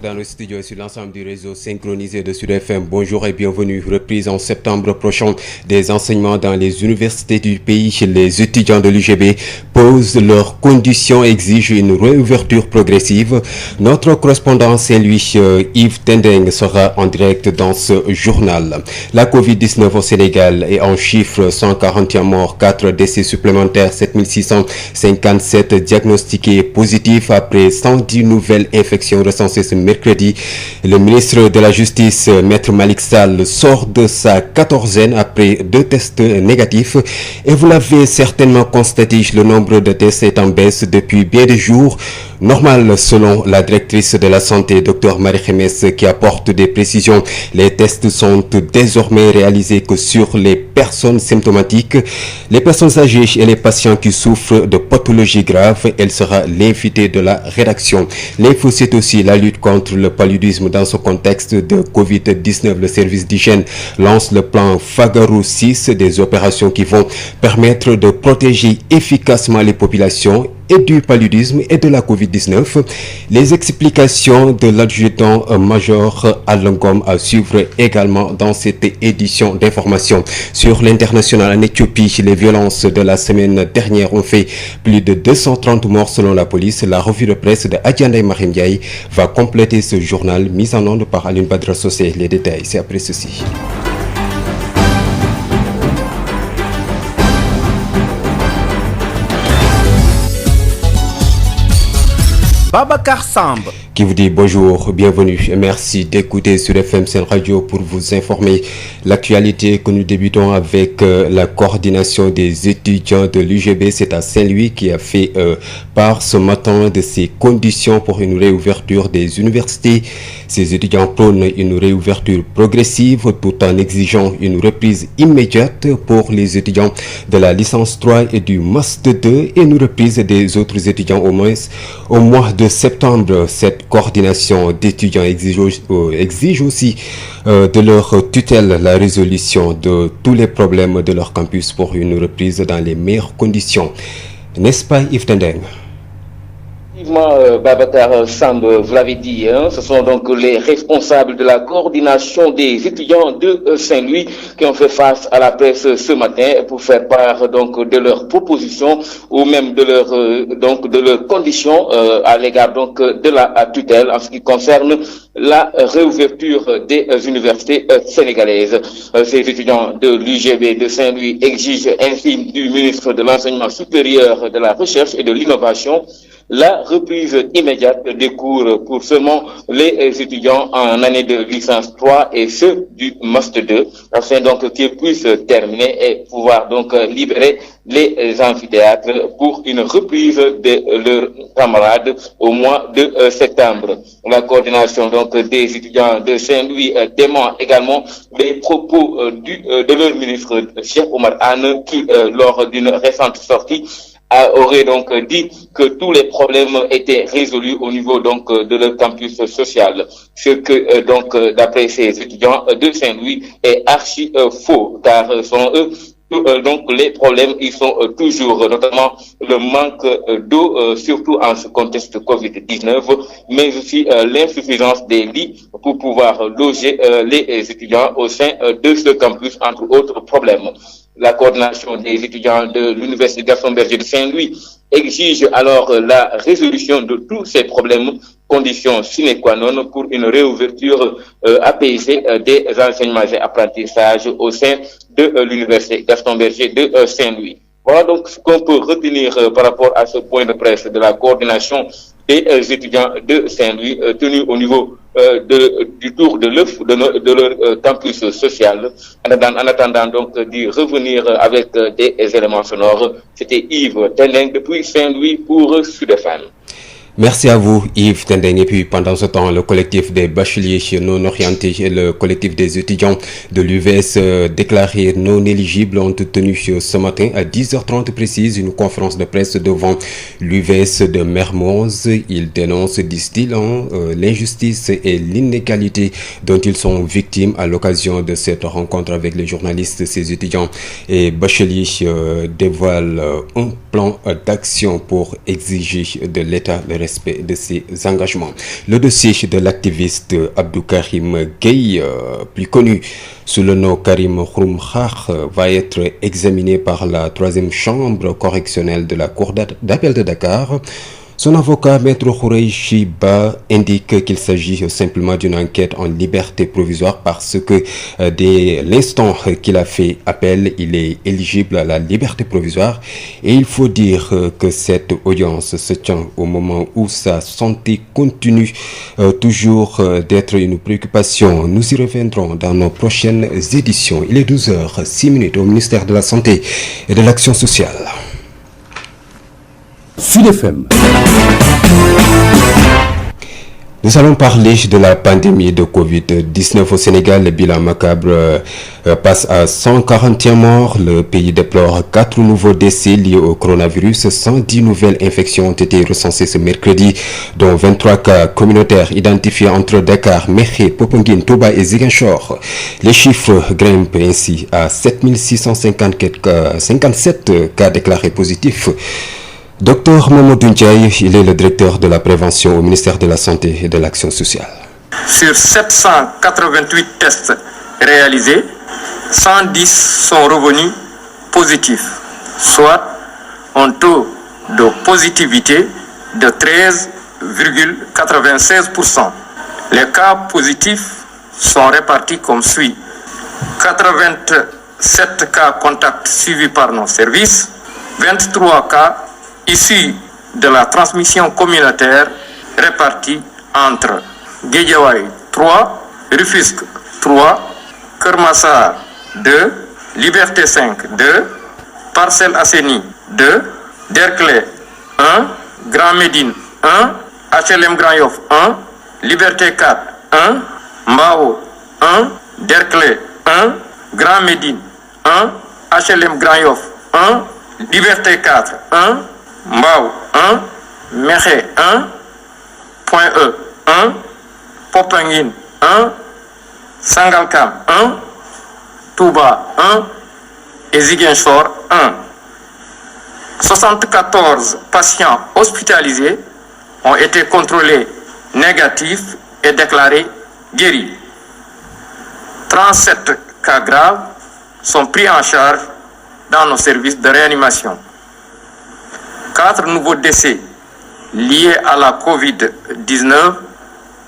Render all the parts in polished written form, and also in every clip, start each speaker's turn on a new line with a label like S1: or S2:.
S1: dans le studio et sur l'ensemble du réseau synchronisé de Sud FM. Bonjour et bienvenue. Reprise en septembre prochain des enseignements dans les universités du pays. Les étudiants de l'UGB posent leurs conditions et exigent une réouverture progressive. Notre correspondant Saint-Louis, Yves Tendeng, sera en direct dans ce journal. La Covid-19 au Sénégal est en chiffre 141 morts, 4 décès supplémentaires, 7657 diagnostiqués positifs après 110 nouvelles infections recensées ce mercredi. Le ministre de la Justice, Maître Malick Sall, sort de sa quatorzaine après 2 tests négatifs. Et vous l'avez certainement constaté, le nombre de tests est en baisse depuis bien des jours. Normal selon la directrice de la santé, Dr Marie Khemesse, qui apporte des précisions. Les tests sont désormais réalisés que sur les personnes symptomatiques, les personnes âgées et les patients qui souffrent de pathologies graves. Elle sera l'invitée de la rédaction. L'info, c'est aussi la lutte contre le paludisme dans ce contexte de Covid-19. Le service d'hygiène lance le plan Fagaru 6, des opérations qui vont permettre de protéger efficacement les populations et du paludisme et de la Covid-19. Les explications de l'adjudant-major Alengom à suivre également dans cette édition d'information. Sur l'international en Éthiopie, les violences de la semaine dernière ont fait plus de 230 morts selon la police. La revue de presse de Adjandai Mahim Ndiaye va compléter ce journal mis en onde par Aline Badra Sosé. Les détails, c'est après ceci.
S2: Babacar Samb
S1: qui vous dit bonjour, bienvenue et merci d'écouter sur FM Sen Radio pour vous informer. L'actualité que nous débutons avec la coordination des étudiants de l'UGB, c'est à Saint-Louis qui a fait part ce matin de ses conditions pour une réouverture des universités. Ces étudiants prônent une réouverture progressive tout en exigeant une reprise immédiate pour les étudiants de la licence 3 et du Master 2 et une reprise des autres étudiants au mois de septembre. Cette coordination d'étudiants exige aussi de leur tutelle la résolution de tous les problèmes de leur campus pour une reprise dans les meilleures conditions. N'est-ce pas, Yves Tendeng?
S3: Effectivement, Babacar Samb, vous l'avez dit, ce sont donc les responsables de la coordination des étudiants de Saint-Louis qui ont fait face à la presse ce matin pour faire part donc de leurs propositions ou même de leurs conditions à l'égard donc de la tutelle en ce qui concerne la réouverture des universités sénégalaises. Ces étudiants de l'UGB de Saint-Louis exigent ainsi du ministre de l'Enseignement supérieur, de la Recherche et de l'Innovation la reprise immédiate des cours pour seulement les étudiants en année de licence 3 et ceux du Master 2, afin donc qu'ils puissent terminer et pouvoir donc libérer les amphithéâtres pour une reprise de leurs camarades au mois de septembre. La coordination donc des étudiants de Saint-Louis dément également les propos de leur ministre Cheikh Oumar Anne qui, lors d'une récente sortie, aurait donc dit que tous les problèmes étaient résolus au niveau donc de leur campus social. Ce que donc d'après ces étudiants de Saint-Louis est archi faux, car selon eux donc les problèmes ils sont toujours, notamment le manque d'eau, surtout en ce contexte Covid-19, mais aussi l'insuffisance des lits pour pouvoir loger les étudiants au sein de ce campus, entre autres problèmes. La coordination des étudiants de l'Université Gaston Berger de Saint-Louis exige alors la résolution de tous ces problèmes, conditions sine qua non pour une réouverture apaisée des enseignements et apprentissages au sein de l'Université Gaston Berger de Saint-Louis. Voilà donc ce qu'on peut retenir par rapport à ce point de presse de la coordination des étudiants de Saint-Louis tenus au niveau du tour de l'œuf de leur campus social. En attendant donc d'y revenir avec des éléments sonores, c'était Yves Tendeng depuis Saint-Louis pour Sud FM.
S1: Merci à vous, Yves Tendeng. Et puis, pendant ce temps, le collectif des bacheliers non orientés et le collectif des étudiants de l'UVS déclarés non éligibles ont tenu ce matin à 10h30 précise une conférence de presse devant l'UVS de Mermoz. Ils dénoncent, disent-ils, l'injustice et l'inégalité dont ils sont victimes à l'occasion de cette rencontre avec les journalistes. Ces étudiants et bacheliers dévoilent un plan d'action pour exiger de l'État le respect de ses engagements. Le dossier de l'activiste Abdou Karim Gueye, plus connu sous le nom Karim Xurum Xax, va être examiné par la 3e chambre correctionnelle de la Cour d'appel de Dakar. Son avocat, Maître Khoureychi Ba, indique qu'il s'agit simplement d'une enquête en liberté provisoire parce que dès l'instant qu'il a fait appel, il est éligible à la liberté provisoire. Et il faut dire que cette audience se tient au moment où sa santé continue toujours d'être une préoccupation. Nous y reviendrons dans nos prochaines éditions. Il est 12h06 au ministère de la Santé et de l'Action sociale.
S2: Sud FM.
S1: Nous allons parler de la pandémie de Covid-19 au Sénégal. Le bilan macabre passe à 141 morts. Le pays déplore 4 nouveaux décès liés au coronavirus. 110 nouvelles infections ont été recensées ce mercredi, dont 23 cas communautaires identifiés entre Dakar, Mékhé, Popenguine, Touba et Ziguinchor. Les chiffres grimpent ainsi à 7657 cas déclarés positifs. Docteur Mamadou Ndiaye, il est le directeur de la prévention au ministère de la Santé et de l'Action sociale.
S4: Sur 788 tests réalisés, 110 sont revenus positifs, soit un taux de positivité de 13,96%. Les cas positifs sont répartis comme suit. 87 cas contacts suivis par nos services, 23 cas issus de la transmission communautaire répartis entre Guédiawaye 3, Rufisque 3, Keur Massar 2, Liberté 5 2, Parcelles Assainies 2, Derklé 1, Grand Médine 1, HLM Grand Yoff 1, Liberté 4 1, Mbao 1, Derklé 1, Grand Médine 1, HLM Grand Yoff 1, Liberté 4 1, Mbao 1, Mékhé 1, Point E 1, Popenguine 1, Sangalkam 1, Touba 1 et Ziguinchor 1. 74 patients hospitalisés ont été contrôlés négatifs et déclarés guéris. 37 cas graves sont pris en charge dans nos services de réanimation. 4 nouveaux décès liés à la COVID-19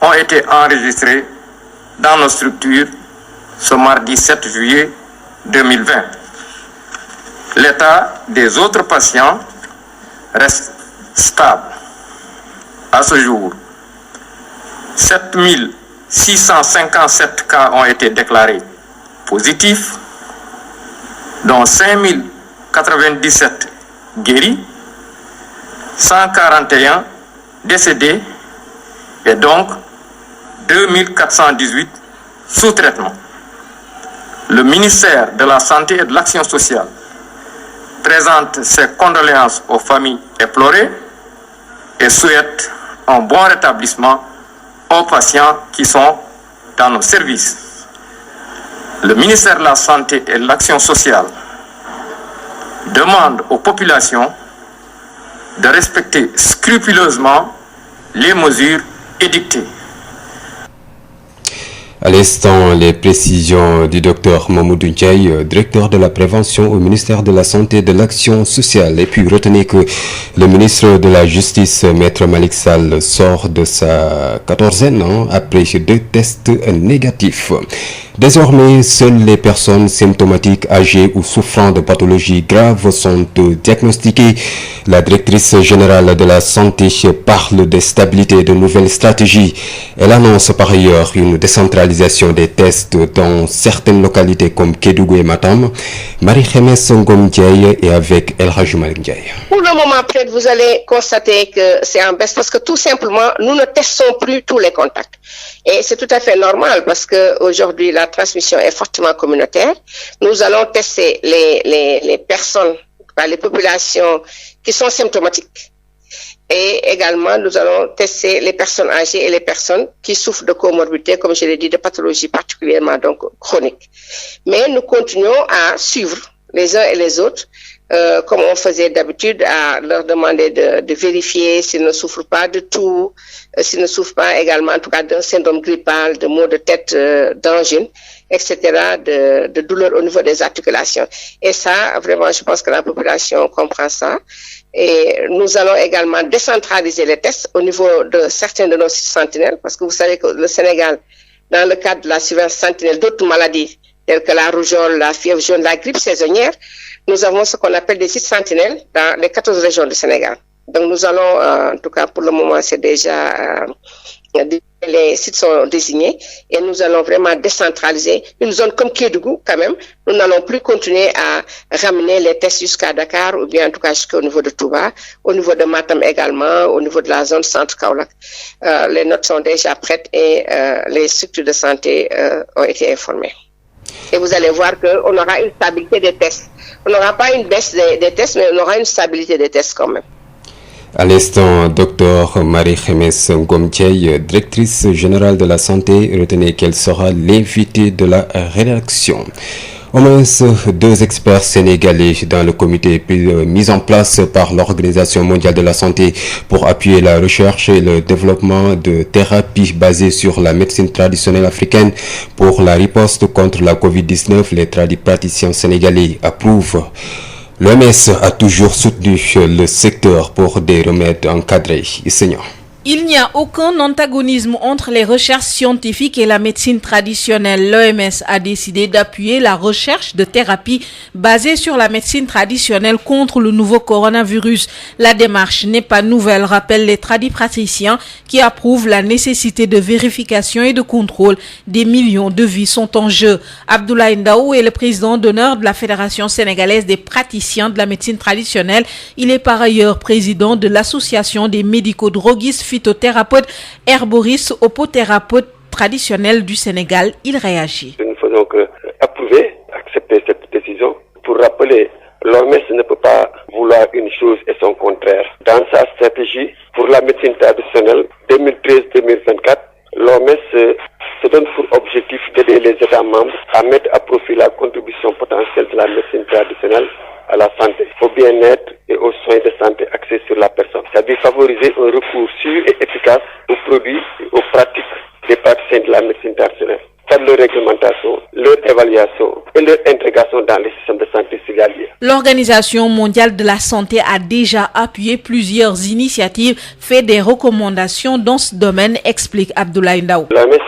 S4: ont été enregistrés dans nos structures ce mardi 7 juillet 2020. L'état des autres patients reste stable. À ce jour, 7657 cas ont été déclarés positifs, dont 5097 guéris, 141 décédés et donc 2418 sous traitement. Le ministère de la Santé et de l'Action sociale présente ses condoléances aux familles éplorées et souhaite un bon rétablissement aux patients qui sont dans nos services. Le ministère de la Santé et de l'Action sociale demande aux populations de respecter scrupuleusement les mesures édictées.
S1: À l'instant, les précisions du docteur Mamadou Ndiaye, directeur de la prévention au ministère de la Santé et de l'Action sociale. Et puis retenez que le ministre de la Justice, Maître Malick Sall, sort de sa quatorzaine après 2 tests négatifs. Désormais, seules les personnes symptomatiques, âgées ou souffrant de pathologies graves sont diagnostiquées. La directrice générale de la santé parle de stabilité et de nouvelles stratégies. Elle annonce par ailleurs une décentralisation des tests dans certaines localités comme Kédougou et Matam. Marie-Khemesse Ngom Ndiaye est avec El Hadji Malick Ndiaye.
S5: Pour le moment, peut-être vous allez constater que c'est en baisse parce que tout simplement, nous ne testons plus tous les contacts. Et c'est tout à fait normal parce que aujourd'hui la transmission est fortement communautaire. Nous allons tester les personnes, les populations qui sont symptomatiques. Et également, nous allons tester les personnes âgées et les personnes qui souffrent de comorbidité, comme je l'ai dit, de pathologies particulièrement donc chroniques. Mais nous continuons à suivre les uns et les autres comme on faisait d'habitude, à leur demander de vérifier s'ils ne souffrent pas de toux, s'ils ne souffrent pas également, en tout cas, d'un syndrome grippal, de maux de tête, d'angine, etc., de douleurs au niveau des articulations. Et ça, vraiment, je pense que la population comprend ça. Et nous allons également décentraliser les tests au niveau de certains de nos sites sentinelles, parce que vous savez que le Sénégal, dans le cadre de la surveillance sentinelle d'autres maladies, telles que la rougeole, la fièvre jaune, la grippe saisonnière, nous avons ce qu'on appelle des sites sentinelles dans les 14 régions du Sénégal. Donc nous allons, en tout cas pour le moment, c'est déjà... les sites sont désignés et nous allons vraiment décentraliser une zone comme Kédougou quand même. Nous n'allons plus continuer à ramener les tests jusqu'à Dakar ou bien en tout cas jusqu'au niveau de Touba, au niveau de Matam également, au niveau de la zone centre Kaolack. Les notes sont déjà prêtes et les structures de santé ont été informées. Et vous allez voir qu'on aura une stabilité des tests. On n'aura pas une baisse des tests, mais on aura une stabilité des tests quand même.
S1: À l'instant, Dr Marie-Khemesse Ngom-Dieye, directrice générale de la santé, retenez qu'elle sera l'invitée de la rédaction. Au moins 2 experts sénégalais dans le comité mis en place par l'Organisation mondiale de la santé pour appuyer la recherche et le développement de thérapies basées sur la médecine traditionnelle africaine pour la riposte contre la Covid-19. Les praticiens sénégalais approuvent. L'OMS a toujours soutenu le secteur pour des remèdes encadrés.
S6: Il n'y a aucun antagonisme entre les recherches scientifiques et la médecine traditionnelle. L'OMS a décidé d'appuyer la recherche de thérapie basée sur la médecine traditionnelle contre le nouveau coronavirus. La démarche n'est pas nouvelle, rappellent les tradipraticiens qui approuvent la nécessité de vérification et de contrôle. Des millions de vies sont en jeu. Abdoulaye Ndao est le président d'honneur de la Fédération sénégalaise des praticiens de la médecine traditionnelle. Il est par ailleurs président de l'association des médico-droguistes, phytothérapeute, herboriste, opothérapeute traditionnel du Sénégal. Il réagit.
S7: Nous ne faisons que approuver, accepter cette décision pour rappeler l'OMS ne peut pas vouloir une chose et son contraire. Dans sa stratégie pour la médecine traditionnelle 2013-2024, l'OMS se donne pour objectif d'aider les États membres à mettre à profit la contribution potentielle de la médecine traditionnelle à la santé, au bien-être et aux soins de santé axés sur la personne. C'est-à-dire favoriser un recours sûr et efficace aux produits et aux pratiques des praticiens de la médecine traditionnelle, par leur réglementation, leur évaluation et leur intégration dans les systèmes de santé civiliers.
S6: L'Organisation mondiale de la santé a déjà appuyé plusieurs initiatives, fait des recommandations dans ce domaine, explique Abdoulaye Ndao.
S7: L'OMS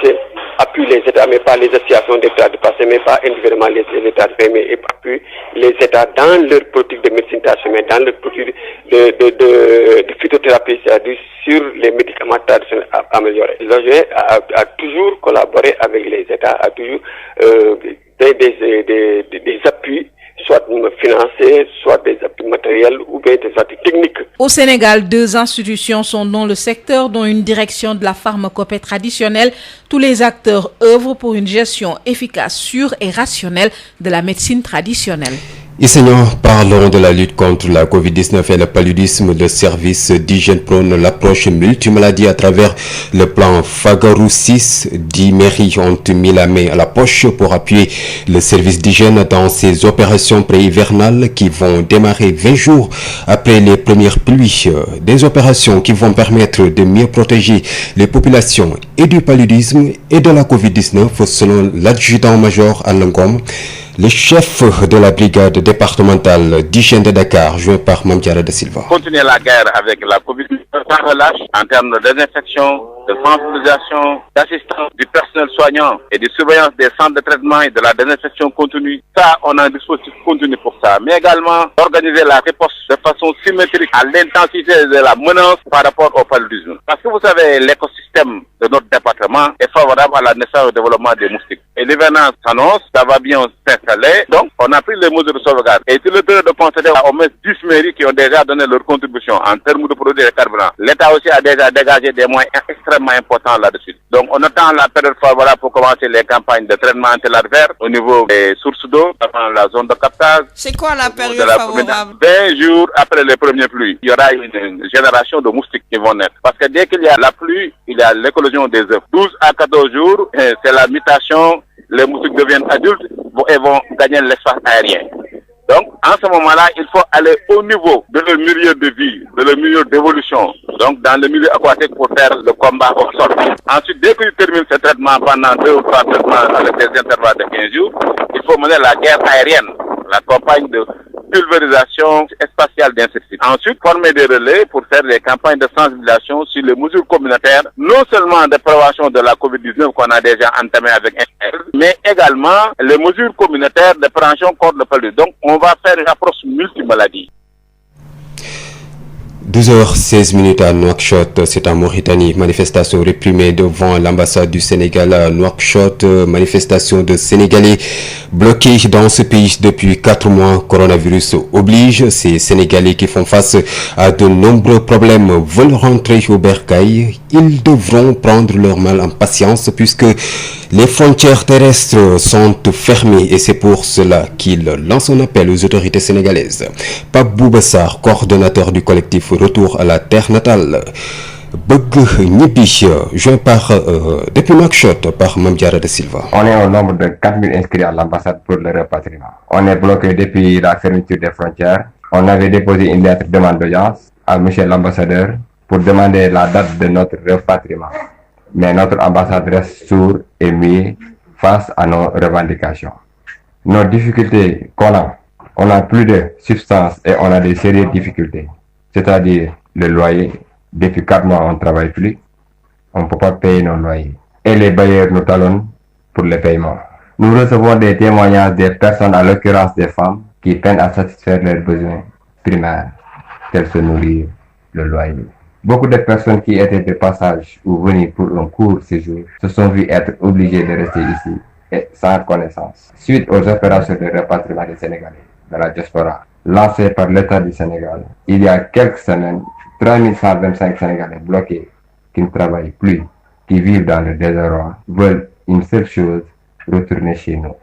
S7: appuie les États, mais pas les associations d'États de passé, mais pas individuellement les États, mais appuie les États dans leur politique de médecine traditionnelle, dans leur politique de phytothérapie, c'est-à-dire sur les médicaments traditionnels améliorés. L'OMS a toujours collaboré avec les États, a toujours des appuis, soit financiers, soit des appuis matériels ou bien des appuis techniques.
S6: Au Sénégal, 2 institutions sont dans le secteur, dont une direction de la pharmacopée traditionnelle. Tous les acteurs œuvrent pour une gestion efficace, sûre et rationnelle de la médecine traditionnelle.
S1: Enseignants, parlons de la lutte contre la Covid-19 et le paludisme. Le service d'hygiène prône l'approche multimaladie à travers le plan Fagaru 6. 10 mairies ont mis la main à la poche pour appuyer le service d'hygiène dans ces opérations pré-hivernales qui vont démarrer 20 jours après les premières pluies. Des opérations qui vont permettre de mieux protéger les populations et du paludisme et de la Covid-19 selon l'adjudant-major Alain Ngom, le chef de la brigade départementale d'hygiène de Dakar, joué par Mamdiara de Silva.
S8: Continuer la guerre avec la Covid-19 sans relâche en termes de désinfection, de sensibilisation, d'assistance du personnel soignant et de surveillance des centres de traitement et de la désinfection continue. Ça, on a un dispositif continu pour ça. Mais également, organiser la réponse de façon symétrique à l'intensité de la menace par rapport au paludisme. Parce que vous savez, l'écosystème de notre département est favorable à la naissance et au développement des moustiques. Et l'hivernage s'annonce, ça va bien s'installer. Donc, on a pris les mesures de sauvegarde. Et il est heureux de constater au moins 10 mairies qui ont déjà donné leur contribution en termes de produits et carburants. L'État aussi a déjà dégagé des moyens extrêmement importants là-dessus. Donc, on attend la période favorable pour commencer les campagnes de traitement anti-larvaire au niveau des sources d'eau, dans la zone de captage.
S9: C'est quoi la période favorable?
S8: 20 jours après les premières pluies, il y aura une génération de moustiques qui vont naître. Parce que dès qu'il y a la pluie, il y a l'éclosion des œufs. 12 à 14 jours, c'est la mutation. Les moustiques deviennent adultes et vont gagner l'espace aérien. Donc, en ce moment-là, il faut aller au niveau de leur milieu de vie, de leur milieu d'évolution, donc dans le milieu aquatique pour faire le combat au sol. Ensuite, dès qu'ils terminent ce traitement pendant 2 ou 3 traitements avec des intervalles de 15 jours, il faut mener la guerre aérienne, la campagne de pulvérisation spatiale d'insecticides. Ensuite, former des relais pour faire des campagnes de sensibilisation sur les mesures communautaires, non seulement de prévention de la COVID-19 qu'on a déjà entamé avec mais également les mesures communautaires de prévention contre le paludisme. Donc, on va faire une approche multimaladie.
S1: 12h16 à Nouakchott, c'est en Mauritanie. Manifestation réprimée devant l'ambassade du Sénégal à Nouakchott. Manifestation de Sénégalais bloqués dans ce pays depuis 4 mois. Coronavirus oblige. Ces Sénégalais qui font face à de nombreux problèmes veulent rentrer au bercail. Ils devront prendre leur mal en patience puisque les frontières terrestres sont fermées et c'est pour cela qu'il lance un appel aux autorités sénégalaises. Pape Boubassar, coordonnateur du collectif Retour à la terre natale. Bëgg ñibbi, joint par depuis Nouakchott par Mame Diarra de Silva.
S10: On est au nombre de 4000 inscrits à l'ambassade pour le rapatriement. On est bloqué depuis la fermeture des frontières. On avait déposé une lettre de demande d'audience à monsieur l'ambassadeur pour demander la date de notre rapatriement. Mais notre ambassade reste sourde et muette face à nos revendications. Nos difficultés on a plus de substance et on a des sérieuses difficultés. C'est-à-dire le loyer. Depuis 4 mois, on ne travaille plus. On ne peut pas payer nos loyers. Et les bailleurs nous talonnent pour le paiement. Nous recevons des témoignages des personnes, à l'occurrence des femmes, qui peinent à satisfaire leurs besoins primaires, tels se nourrir, le loyer. Beaucoup de personnes qui étaient de passage ou venues pour un court séjour se sont vues être obligées de rester ici et sans connaissance. Suite aux opérations de rapatriement des Sénégalais de la diaspora lancées par l'État du Sénégal, il y a quelques semaines, 3125 Sénégalais bloqués, qui ne travaillent plus, qui vivent dans le désarroi, veulent une seule chose, retourner chez nous.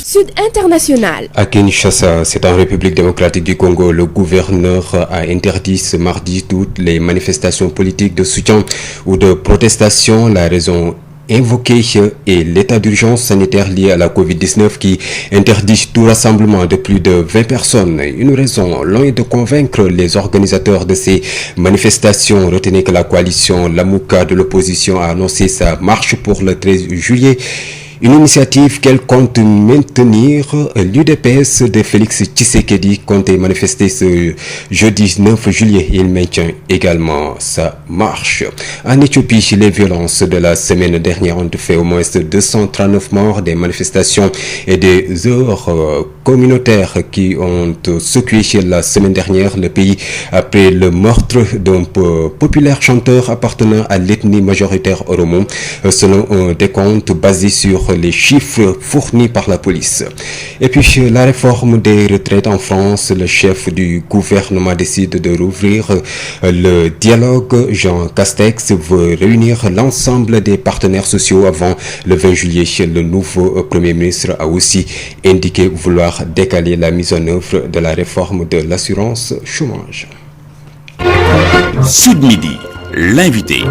S11: Sud International.
S1: À Kinshasa, c'est en République démocratique du Congo, le gouverneur a interdit ce mardi toutes les manifestations politiques de soutien ou de protestation. La raison invoqué est l'état d'urgence sanitaire lié à la COVID-19 qui interdit tout rassemblement de plus de 20 personnes. Une raison, loin de convaincre les organisateurs de ces manifestations. Retenez que la coalition Lamouka de l'opposition a annoncé sa marche pour le 13 juillet. Une initiative qu'elle compte maintenir. L'UDPS de Félix Tshisekedi compte manifester ce jeudi 9 juillet. Il maintient également sa marche. En Éthiopie, les violences de la semaine dernière ont fait au moins 239 morts, des manifestations et des heures communautaires qui ont secoué la semaine dernière le pays après le meurtre d'un populaire chanteur appartenant à l'ethnie majoritaire Oromo, selon un décompte basé sur les chiffres fournis par la police. Et puis la réforme des retraites en France, le chef du gouvernement décide de rouvrir le dialogue. Jean Castex veut réunir l'ensemble des partenaires sociaux avant le 20 juillet. Le nouveau Premier ministre a aussi indiqué vouloir décaler la mise en œuvre de la réforme de l'assurance chômage.
S2: Sud Midi, l'invité.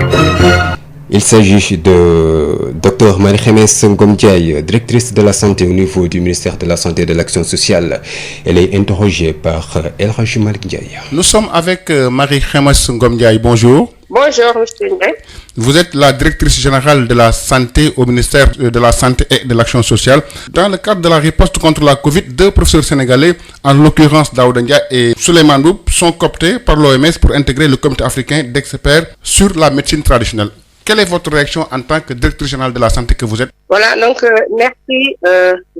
S1: Il s'agit de Dr Marie-Khemesse Ngom Ndiaye, directrice de la santé au niveau du ministère de la Santé et de l'Action sociale. Elle est interrogée par El Hadji Malick Ndiaye.
S12: Nous sommes avec Marie-Khemesse Ngom Ndiaye. Bonjour.
S5: Bonjour, monsieur Ndiaye.
S12: Vous êtes la directrice générale de la santé au ministère de la Santé et de l'Action sociale. Dans le cadre de la riposte contre la Covid, 2 professeurs sénégalais, en l'occurrence Daouda Ndiaye et Souleymane Mboup, sont cooptés par l'OMS pour intégrer le comité africain d'experts sur la médecine traditionnelle. Quelle est votre réaction en tant que directrice générale de la santé que vous êtes?
S5: Voilà, donc merci.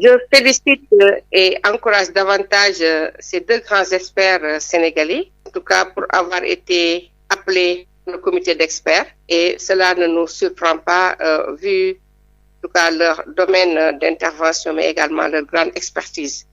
S5: Je félicite et encourage davantage ces 2 grands experts sénégalais, en tout cas pour avoir été appelés au comité d'experts. Et cela ne nous surprend pas vu en tout cas leur domaine d'intervention, mais également leur grande expertise.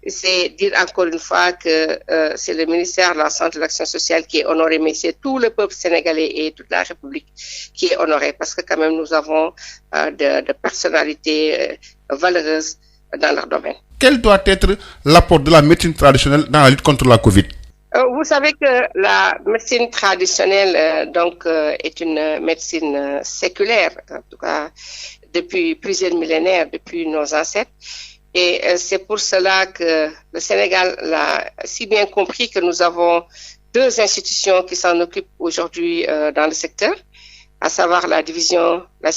S5: C'est dire encore une fois que c'est le ministère de la Santé et de l'Action sociale qui est honoré, mais c'est tout le peuple sénégalais et toute la République qui est honoré, parce que quand même nous avons de personnalités valeureuses dans leur domaine.
S12: Quel doit être l'apport de la médecine traditionnelle dans la lutte contre la Covid?
S5: Vous savez que la médecine traditionnelle est une médecine séculaire, en tout cas depuis plusieurs millénaires, depuis nos ancêtres. Et c'est pour cela que le Sénégal l'a si bien compris que nous avons deux institutions qui s'en occupent aujourd'hui dans le secteur, à savoir la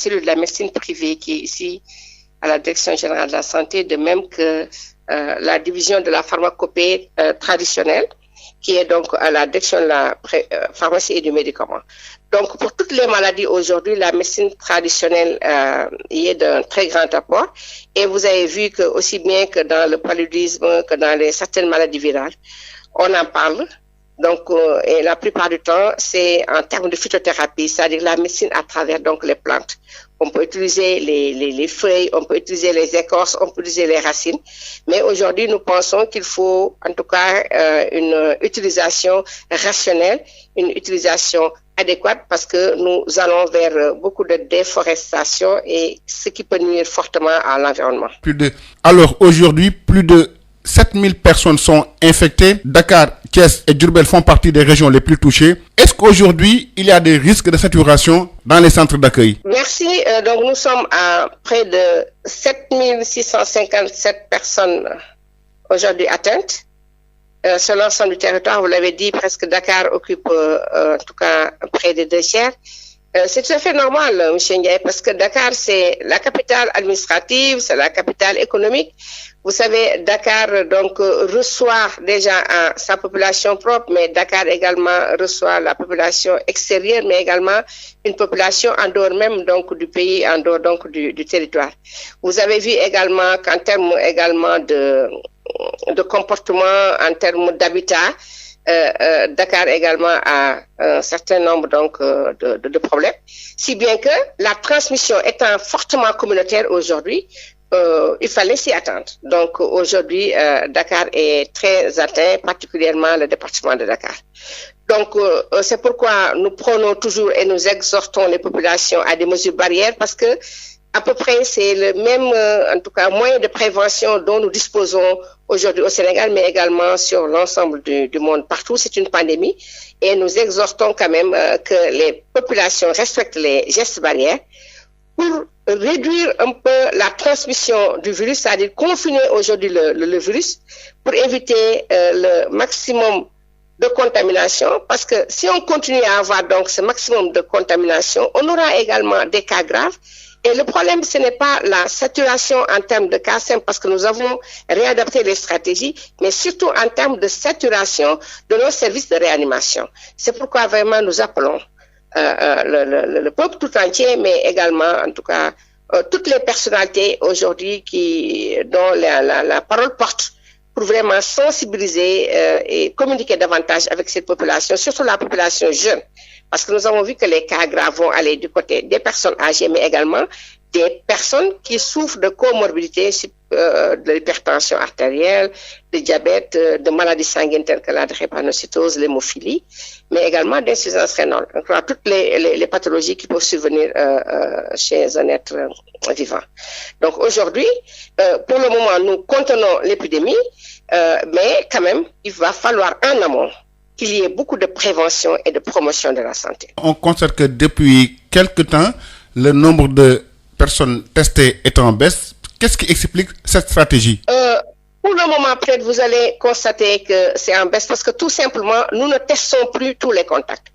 S5: cellule de la médecine privée qui est ici à la Direction générale de la santé, de même que la division de la pharmacopée traditionnelle, qui est donc à la direction de la pharmacie et du médicament. Donc, pour toutes les maladies aujourd'hui, la médecine traditionnelle y est d'un très grand apport. Et vous avez vu que aussi bien que dans le paludisme, que dans certaines maladies virales, on en parle. Donc, et la plupart du temps, c'est en termes de phytothérapie, c'est-à-dire la médecine à travers donc les plantes. On peut utiliser les feuilles, on peut utiliser les écorces, on peut utiliser les racines. Mais aujourd'hui, nous pensons qu'il faut en tout cas une utilisation rationnelle, une utilisation adéquate parce que nous allons vers beaucoup de déforestation et ce qui peut nuire fortement à l'environnement.
S12: Alors aujourd'hui, plus de 7000 personnes sont infectées. Dakar, Thiès et Diourbel font partie des régions les plus touchées. Est-ce qu'aujourd'hui, il y a des risques de saturation dans les centres d'accueil?
S5: Merci. Donc, nous sommes à près de 7657 personnes aujourd'hui atteintes. Sur l'ensemble du territoire, vous l'avez dit, presque Dakar occupe en tout cas près de 2/3. C'est tout à fait normal, M. Ndiaye, parce que Dakar, c'est la capitale administrative, c'est la capitale économique. Vous savez, Dakar donc reçoit déjà sa population propre, mais Dakar également reçoit la population extérieure, mais également une population en dehors même donc du pays, en dehors donc du territoire. Vous avez vu également qu'en termes également de comportement, en termes d'habitat, Dakar également a un certain nombre donc de problèmes, si bien que la transmission étant fortement communautaire aujourd'hui, il fallait s'y attendre. Donc aujourd'hui, Dakar est très atteint, particulièrement le département de Dakar. Donc c'est pourquoi nous prenons toujours et nous exhortons les populations à des mesures barrières parce que à peu près, c'est le même, en tout cas, moyen de prévention dont nous disposons aujourd'hui au Sénégal, mais également sur l'ensemble du monde. Partout, c'est une pandémie et nous exhortons quand même que les populations respectent les gestes barrières pour réduire un peu la transmission du virus, c'est-à-dire confiner aujourd'hui le virus pour éviter le maximum de contamination, parce que si on continue à avoir donc ce maximum de contamination, on aura également des cas graves. Et le problème, ce n'est pas la saturation en termes de cas simples, parce que nous avons réadapté les stratégies, mais surtout en termes de saturation de nos services de réanimation. C'est pourquoi vraiment nous appelons le peuple tout entier, mais également, en tout cas, toutes les personnalités aujourd'hui dont la parole porte pour vraiment sensibiliser et communiquer davantage avec cette population, surtout la population jeune. Parce que nous avons vu que les cas graves vont aller du côté des personnes âgées, mais également des personnes qui souffrent de comorbidités, de l'hypertension artérielle, de diabète, de maladies sanguines telles que la drépanocytose, l'hémophilie, mais également d'insuffisance rénale. Donc, toutes les pathologies qui peuvent survenir chez un être vivant. Donc aujourd'hui, pour le moment, nous contenons l'épidémie, mais quand même, il va falloir en amont qu'il y ait beaucoup de prévention et de promotion de la santé.
S12: On constate que depuis quelque temps, le nombre de personnes testées est en baisse. Qu'est-ce qui explique cette stratégie?
S5: Pour le moment, peut-être vous allez constater que c'est en baisse parce que tout simplement, nous ne testons plus tous les contacts.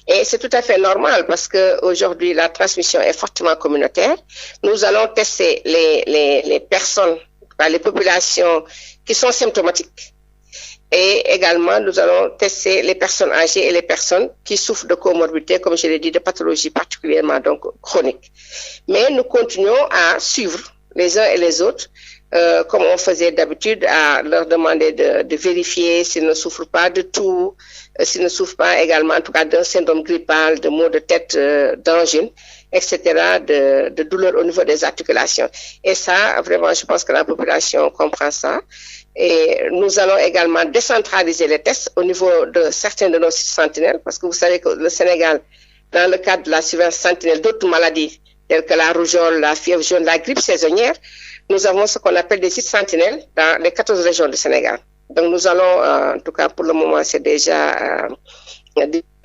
S5: Et c'est tout à fait normal parce que aujourd'hui la transmission est fortement communautaire. Nous allons tester les personnes, les populations qui sont symptomatiques. Et également, nous allons tester les personnes âgées et les personnes qui souffrent de comorbidité, comme je l'ai dit, de pathologies particulièrement donc chroniques. Mais nous continuons à suivre les uns et les autres, comme on faisait d'habitude, à leur demander de vérifier s'ils ne souffrent pas de tout, s'ils ne souffrent pas également, en tout cas, d'un syndrome grippal, de maux de tête, d'angine, etc., de douleurs au niveau des articulations. Et ça, vraiment, je pense que la population comprend ça. Et nous allons également décentraliser les tests au niveau de certains de nos sites sentinelles, parce que vous savez que le Sénégal, dans le cadre de la surveillance sentinelle d'autres maladies, telles que la rougeole, la fièvre jaune, la grippe saisonnière, nous avons ce qu'on appelle des sites sentinelles dans les 14 régions du Sénégal. Donc nous allons, en tout cas pour le moment, c'est déjà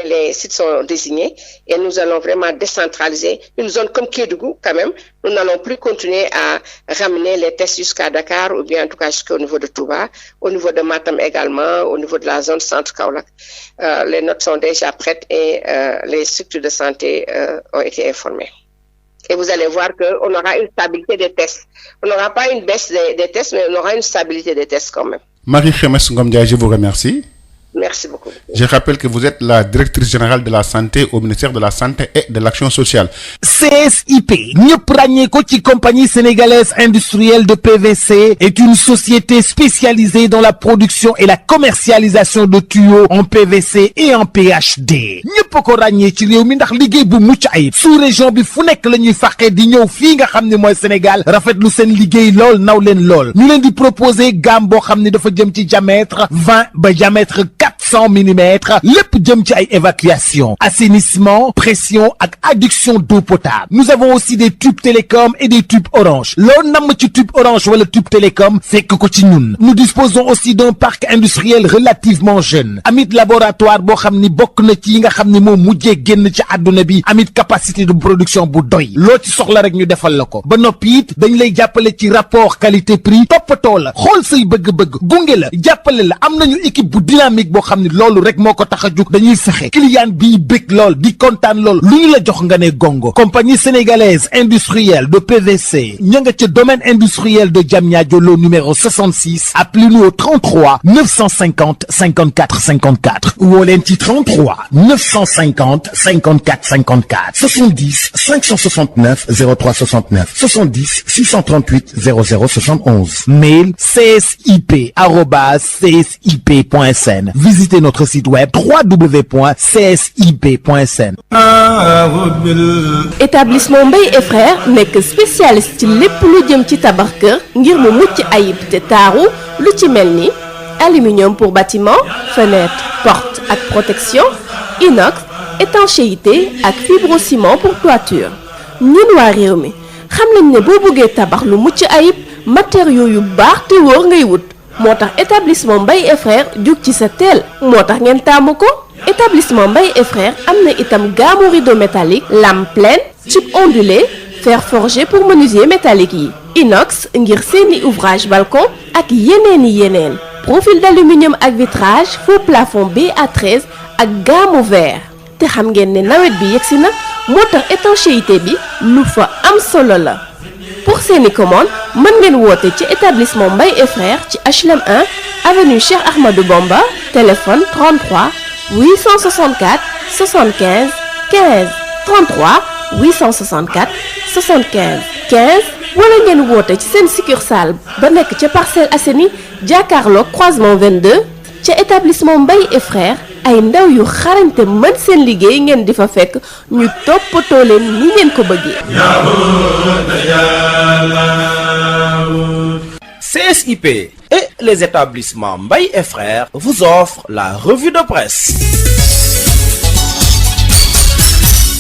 S5: les sites sont désignés et nous allons vraiment décentraliser une zone comme Kédougou quand même. Nous n'allons plus continuer à ramener les tests jusqu'à Dakar ou bien en tout cas jusqu'au niveau de Touba, au niveau de Matam également, au niveau de la zone centre Kaolack. Les notes sont déjà prêtes et les structures de santé ont été informées. Et vous allez voir qu'on aura une stabilité des tests. On n'aura pas une baisse des tests, mais on aura une stabilité des tests quand même.
S12: Marie-Khemesse Ngom Ndiaye, je vous remercie.
S5: Merci beaucoup.
S12: Je rappelle que vous êtes la directrice générale de la santé au ministère de la Santé et de l'Action sociale.
S13: CSIP ñëpp ràññee ko ci compagnie sénégalaise industrielle de PVC est une société spécialisée dans la production et la commercialisation de tuyaux en PVC et en PHD ñëpp ko ràññee ci réew mi ndax liggéey bu mucc ayib sous région bi fu nekk la ñuy fàqee di ñëw fii nga xam ne mooy Sénégal rafetlu seen liggéey lool naw leen lool ñu leen di proposer gamme boo xam ne dafa jëm ci diamètre 20 ba diamètre 400 millimètres lépp jëm ci ay évacuation assainissement pression ak adduction d'eau potable. Nous avons aussi des tubes télécom et des tubes orange loo namm ci tube orange wala tube télécom fekk ko ci ñun. Nous disposons aussi d'un parc industriel relativement jeune amit laboratoire boo xam ni bokk na ci yi nga xam ni moom mujjee génn ci àdduna bi amit capacité de production bu doy loo ci soxla rek ñu defal la ko ba noppi it dañ lay jàppale ci rapport qualité prix toppatoo la xool say bëgg-bëgg gunge la jàppale la am nañu équipe bu dynamique boo xam ni loolu rek moo ko tax a jug dañuy fexe client bi bëgg lool di kontaan lool lu ñu la jox nga ne gongo. Compagnie sénégalaise industrielle de PVC ña nga ca domaine industriel de Diamniadio lo numéro 66 appelez-nous au 33 950 54 54 woo leen ci 33 950 54 54 70 569 03 69 70 638 00 71 mail csip@csip.sn. Visitez notre site web www.csip.sn.
S11: Établissement Mbaye et Frères nekk spécialiste ci lépp lu jëm ci tabax kër ngir mu mucc ayib te taaru lu ci mel ni aluminium pour bâtiment fenêtre porte ak protection inox étanchéité ak fibrociment pour toiture. ñun waa réew mi xam nañ ne boo bëggee tabax lu mucc ayib matériaux yu baax te wóor ngay wut moo tax établissement Mbaye et Frères jug ci sa teel moo tax ngeen taamu ko. Établissement Mbaye et Frères am na itam gamme rideau métallique lame pleine tube ondulé fer forgé pour menuisier métallique yi inox ngir seeni ouvrage balcon ak yeneen profil d'aluminium ak vitrage faux plafond BA13 ak gamme verre te xam ngeen ne nawet bi yegsi na moo tax étanchéité bi lu fa am solo la. Pour seeni commande mën ngeen woote ci établissement Mbaye et Frères ci HLM 1 avenue Cheikh Ahmadou Bamba téléphone 33 864 75 15 33 864 75 15 wala ngeen woote ci seen succursale ba nekk ca Parcelles Assainies jàkkaarloog croisement 22 ca établissement Mbaye et Frères ay ndaw yu xarañte mën seen liggéey ngeen di fa fekk ñu toppatoo leen ni ngeen ko bëggee.
S14: CSIP et les établissements Mbaye et Frères vous offrent la revue de presse.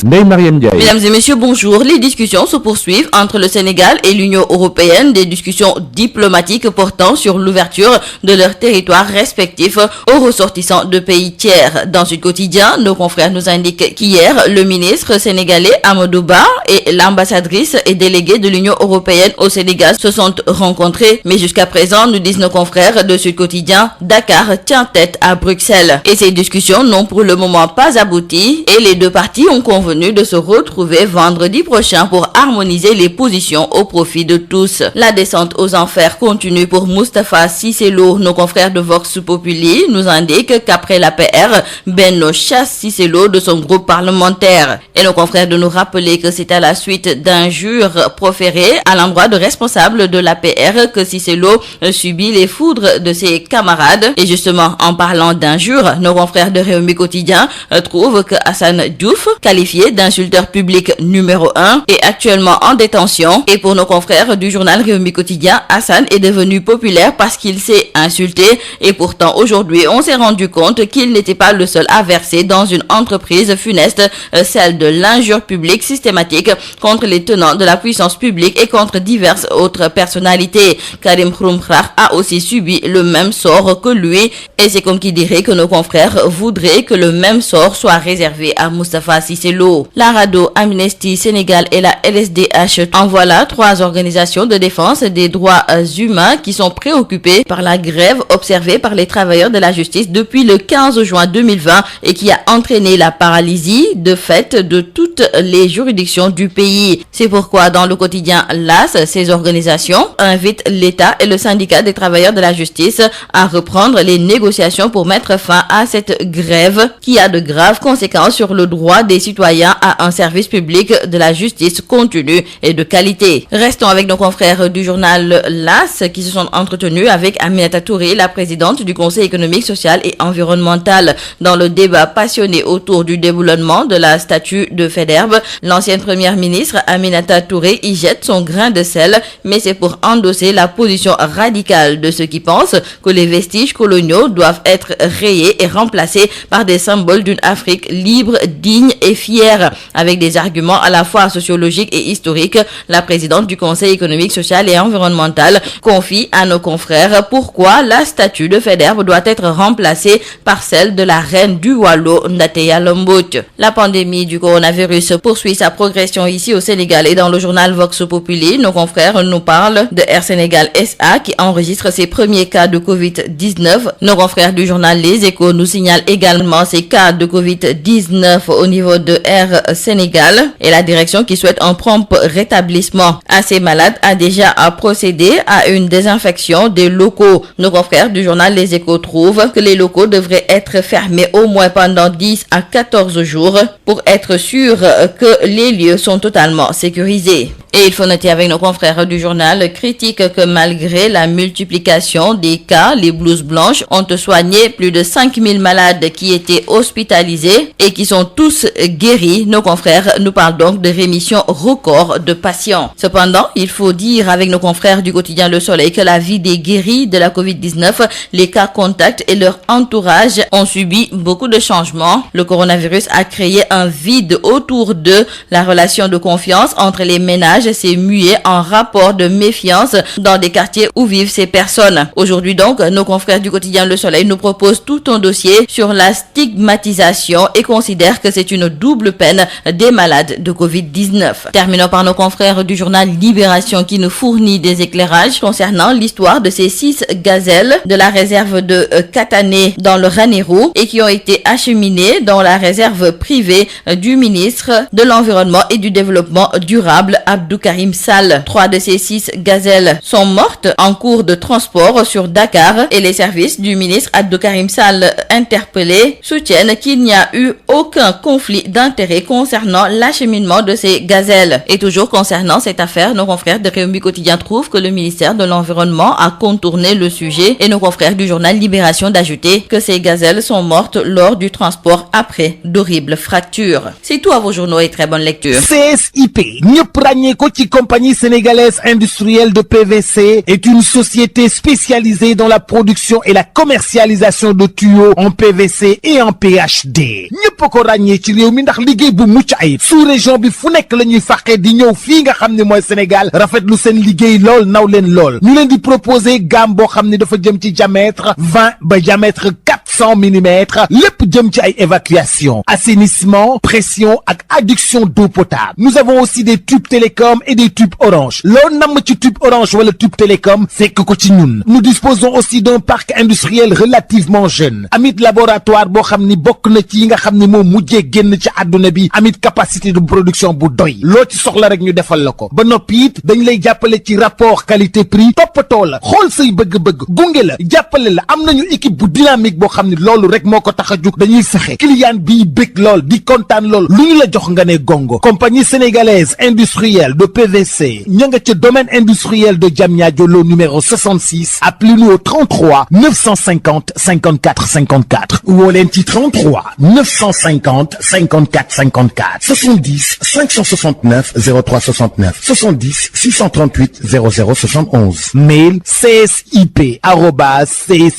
S15: Mesdames et messieurs, bonjour. Les discussions se poursuivent entre le Sénégal et l'Union européenne, des discussions diplomatiques portant sur l'ouverture de leurs territoires respectifs aux ressortissants de pays tiers. Dans Sud Quotidien, nos confrères nous indiquent qu'hier, le ministre sénégalais Amadou Ba et l'ambassadrice et déléguée de l'Union européenne au Sénégal se sont rencontrés. Mais jusqu'à présent, nous disent nos confrères de Sud Quotidien, Dakar tient tête à Bruxelles. Et ces discussions n'ont pour le moment pas abouti et les deux parties ont convenu de se retrouver vendredi prochain pour harmoniser les positions au profit de tous. La descente aux enfers continue pour Moustapha Cissé Lo. Nos confrères de Vox Populi nous indiquent qu'après l'APR, Benno chasse Cissé Lo de son groupe parlementaire. Et nos confrères de nous rappeler que c'est à la suite d'injures proférées à l'endroit de responsables de l'APR que Cissé Lo subit les foudres de ses camarades. Et justement, en parlant d'injures, nos confrères de Rewmi Quotidien trouvent que Assane Diouf, qualifié qualifié d'insulteur public numéro 1, est actuellement en détention. Et pour nos confrères du journal Rewmi Quotidien, Hassan est devenu populaire parce qu'il s'est insulté. Et pourtant, aujourd'hui, on s'est rendu compte qu'il n'était pas le seul à verser dans une entreprise funeste, celle de l'injure publique systématique contre les tenants de la puissance publique et contre diverses autres personnalités. Karim Xurum Xax a aussi subi le même sort que lui, et c'est comme qui dirait que nos confrères voudraient que le même sort soit réservé à Moustapha Cissé Lo. La RADDHO, Amnesty Sénégal et la LSDH en voilà 3 organisations de défense des droits humains qui sont préoccupées par la grève observée par les travailleurs de la justice depuis le 15 juin 2020 et qui a entraîné la paralysie de fait de toutes les juridictions du pays. C'est pourquoi dans le quotidien LAS, ces organisations invitent l'État et le syndicat des travailleurs de la justice à reprendre les négociations pour mettre fin à cette grève qui a de graves conséquences sur le droit des citoyens à un service public de la justice continu et de qualité. Restons avec nos confrères du journal LAS qui se sont entretenus avec Aminata Touré, la présidente du Conseil économique, social et environnemental. Dans le débat passionné autour du déboulonnement de la statue de Faidherbe, l'ancienne première ministre Aminata Touré y jette son grain de sel, mais c'est pour endosser la position radicale de ceux qui pensent que les vestiges coloniaux doivent être rayés et remplacés par des symboles d'une Afrique libre, digne et fière. Avec des arguments à la fois sociologiques et historiques, la présidente du Conseil économique, social et environnemental confie à nos confrères pourquoi la statue de Faidherbe doit être remplacée par celle de la reine du Waalo, Ndateya Mbodj. La pandémie du coronavirus poursuit sa progression ici au Sénégal et dans le journal Vox Populi, nos confrères nous parlent de Air Sénégal SA qui enregistre ses premiers cas de Covid-19. Nos confrères du journal Les Échos nous signalent également ces cas de Covid-19 au niveau de Air Sénégal et la direction qui souhaite un prompt rétablissement à ces malades a déjà procédé à une désinfection des locaux. Nos confrères du journal Les Échos trouvent que les locaux devraient être fermés au moins pendant 10 à 14 jours pour être sûr que les lieux sont totalement sécurisés. Et il faut noter avec nos confrères du journal Critique que malgré la multiplication des cas, les blouses blanches ont soigné plus de 5000 malades qui étaient hospitalisés et qui sont tous guéris. Nos confrères nous parlent donc de rémission record de patients. Cependant, il faut dire avec nos confrères du quotidien Le Soleil que la vie des guéris de la Covid-19, les cas contacts et leur entourage ont subi beaucoup de changements. Le coronavirus a créé un vide autour d'eux. La relation de confiance entre les ménages s'est muée en rapport de méfiance dans des quartiers où vivent ces personnes. Aujourd'hui donc, nos confrères du quotidien Le Soleil nous proposent tout un dossier sur la stigmatisation et considèrent que c'est une double peine des malades de Covid-19. Terminons par nos confrères du journal Libération qui nous fournit des éclairages concernant l'histoire de ces 6 gazelles de la réserve de Katané dans le Ranérou et qui ont été acheminées dans la réserve privée du ministre de l'Environnement et du Développement durable, Abdou Karim Sall. 3 de ces 6 gazelles sont mortes en cours de transport sur Dakar et les services du ministre Abdou Karim Sall interpellés soutiennent qu'il n'y a eu aucun conflit d'intérêts concernant l'acheminement de ces gazelles. Et toujours concernant cette affaire, nos confrères de Rewmi Quotidien trouvent que le ministère de l'Environnement a contourné le sujet et nos confrères du journal Libération d'ajouter que ces gazelles sont mortes lors du transport après d'horribles fractures. C'est tout à vos journaux et très bonne lecture.
S13: CSIP, ñëpp ràññee ko ci compagnie sénégalaise industrielle de PVC, est une société spécialisée dans la production et la commercialisation de tuyaux en PVC et en PHD. ñëpp ko ràññee ci réew mi ndax liggéey bu mucc ayib sous région bi fu nekk la ñuy fàqee di ñëw fii nga xam ne mooy Sénégal rafetlu seen liggéey lool naw leen lool ñu leen di proposer gamme boo xam ne dafa jëm ci diamètre 20 ba diamètre 400 mm lépp jëm ci ay évacuation, assainissement, pression ak adduction d'eau potable. Nous avons aussi des tubes télécom et des tubes orange. Loo namm ci tube orange wala tube télécom fekk ko ci ñun. Nous disposons aussi d'un parc industriel relativement jeune. Amit laboratoire boo xam ni bokk na ci yi nga xam ni moo mujjee génn ci àdduna bi. Amit capacité de production bu doy. Loo ci soxla rek ñu defal la ko. Ba noppi it dañ lay jàppale ci rapport qualité prix toppatoo la xool say bëgg-bëgg gunge la jàppale la am nañu équipe bu dynamique boo xam ni loolu rek moo ko tax a jug dañuy fexe client bi bëgg lool di kontaan lool lu ñu la jox nga ne gongo. Compagnie sénégalaise industrielle de PVC ña nga ca domaine industriel de Diamniadio lo numéro 66. Appelez-nous au 33 950 54 54 woo leen ci 33 950 54 54 70 569 03 69 70 638 00 71. Mail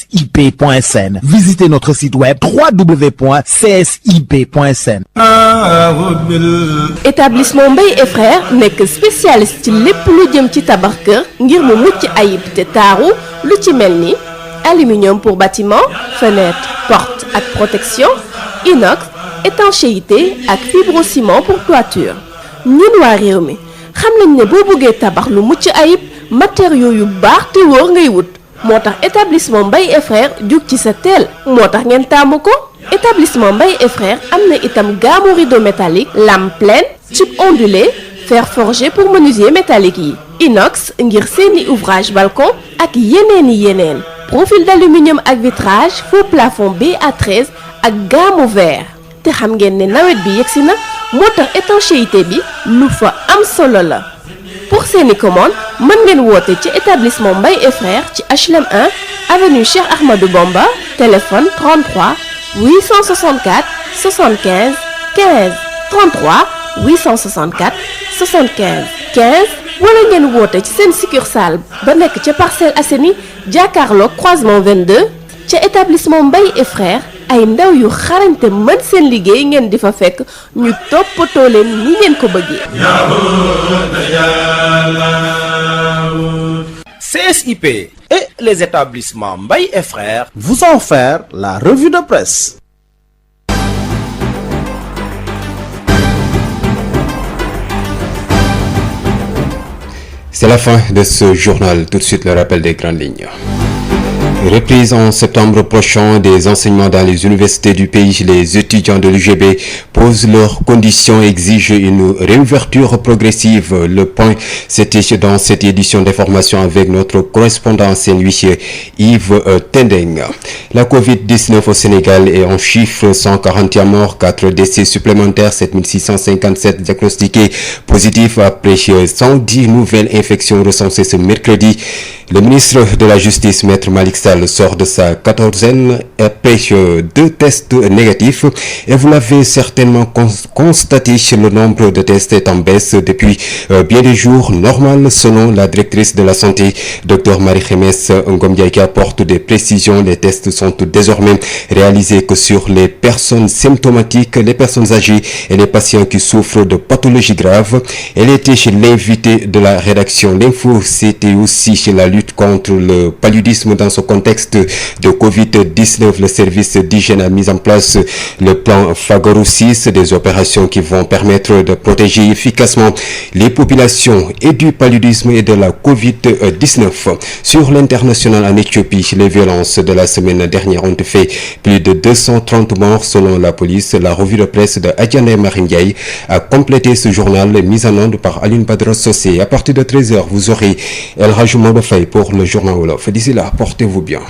S13: csip@csip.sn. Visitez notre site web www.csip.sn.
S11: Établissement Mbaye et Frères nekk spécialiste ci lépp lu jëm ci tabax kër ngir mu mucc ayib te taaru lu ci mel ni aluminium pour bâtiment, fenêtre, porte ak protection, inox, étanchéité ak fibrociment pour toiture. ñun waa réew mi xam nañ ne boo bëggee tabax lu mucc ayib matériaux yu baax te wóor ngay wut moo tax établissement Mbaye et Frères jug ci sa teel moo tax ngeen taamu ko. Établissement Mbaye et Frères am na itam gamme rideau métallique, lame pleine, tube ondulé, fer forgé pour menuisier métallique yi, inox ngir seeni ouvrage balcon ak yeneen. Profil d'aluminium ak vitrage, faux plafond BA13 ak gamme verre. te xam ngeen ne nawet bi yegsi na moo tax étanchéité bi lu fa am solo la. Pour seeni commande mën ngeen woote ci établissement Mbaye et Frères ci HLM 1 avenue Cheikh Ahmadou Bamba, téléphone 33 864 75 15 33 864 75 15 wala ngeen woote ci seen succursale ba nekk ca Parcelles Assainies jàkkaarloog croisement 22 ca établissement Mbaye et Frères ay ndaw yu xarañte mën seen liggéey ngeen di fa fekk ñu toppatoo leen ni ngeen ko bëggee.
S14: CSIP et les établissements Mbaye et Frères vous ont offert la revue de presse.
S1: C'est la fin de ce journal. Tout de suite, le rappel des grandes lignes. Reprise en septembre prochain des enseignements dans les universités du pays. Les étudiants de l'UGB posent leurs conditions et exigent une réouverture progressive. Le point, c'était dans cette édition d'information avec notre correspondant Saint-Louis, Yves Tendeng. La Covid-19 au Sénégal est en chiffre 141 morts, 4 décès supplémentaires, 7657 diagnostiqués positifs après 110 nouvelles infections recensées ce mercredi. Le ministre de la Justice, Maître Malick Sall, sort de sa quatorzaine après 2 tests négatifs. Et vous l'avez certainement constaté, le nombre de tests est en baisse depuis bien des jours. Normal, selon la directrice de la santé, Dr Marie-Khemesse Ngom Ndiaye, qui apporte des précisions. Les tests sont désormais réalisés que sur les personnes symptomatiques, les personnes âgées et les patients qui souffrent de pathologies graves. Elle était chez l'invité de la rédaction. L'info, c'était aussi chez la lutte contre le paludisme dans ce contexte de Covid-19. Le service d'hygiène a mis en place le plan Fagaru 6, des opérations qui vont permettre de protéger efficacement les populations et du paludisme et de la Covid-19. Sur l'international en Éthiopie, les violences de la semaine dernière ont fait plus de 230 morts selon la police. La revue de presse de Adjane Marindiaï a complété ce journal mis en onde par Aline Badra Sossé. À partir de 13h, vous aurez El Hadj Maodo Faye pour le journal Wolof. D'ici là, portez-vous bien.